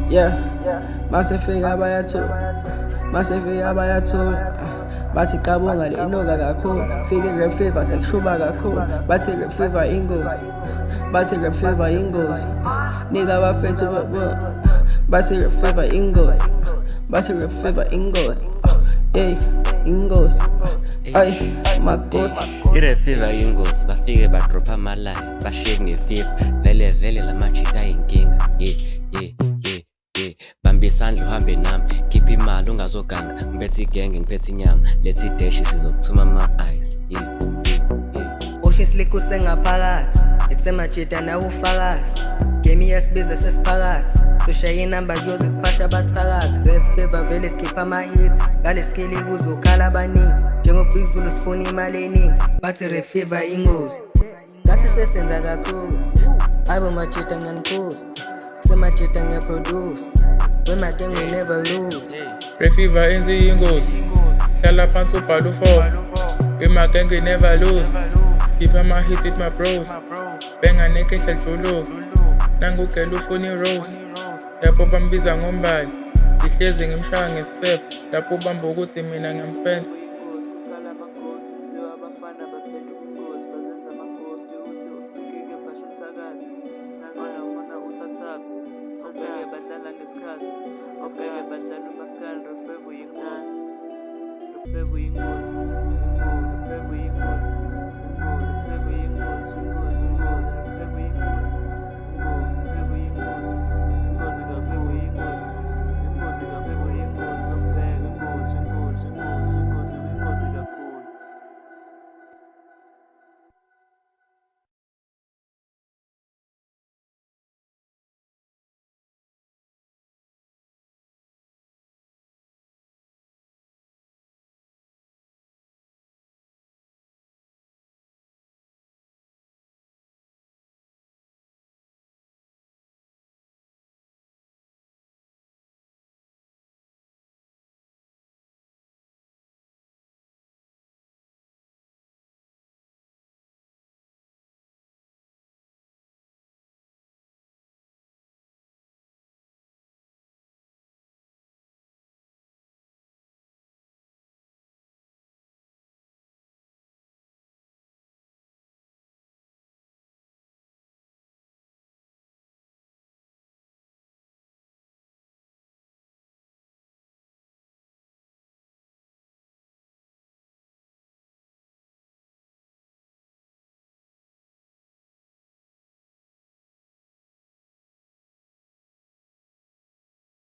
Yeah, masifika bayathola bathi qabonga lenoka kakhulu fike rap fever sekushuba kakhulu bathi rap fever ingozi nigga bafethu bathi rap fever ingozi hey ingozi ay magosi Irefever ingozi bafike badropha amalaya bashake ngefifa vele lamachita ayinkinga bamba isandla uhambe nami khipha imali ungazoganga ngiphethe igenge ngiphethe inyama lethi idashi sizokuthuma ama-ice Usho slick usengaphakathi ekusemajita nawo ufakazi game yasibiza sesiphakathi soshaya inamba kuyoze kuphasha abathakathi rap fever vele sikhipha ama-hits ngale skili kuzokhala abaningi njengobig zulu sifuna imali eningi bathi rap fever ingozi ngathi sesenza kakhulu ayibo majita ngiyanikhuza semajita ngiyaproduce when my gang we never lose Rap fever enze ingozi hlala phansi ubhala u-4 with my gang we never lose skipha ama-hits with my bros benga nekehla juluka nangugela ufuna i-rose lapho bambiza ngombali ngihlezi ngimshaya ngesisefo lapho ubamba ukuthi mina ngiyamfensa badlala ngesikhathi badlala umaskandi refevo yingozi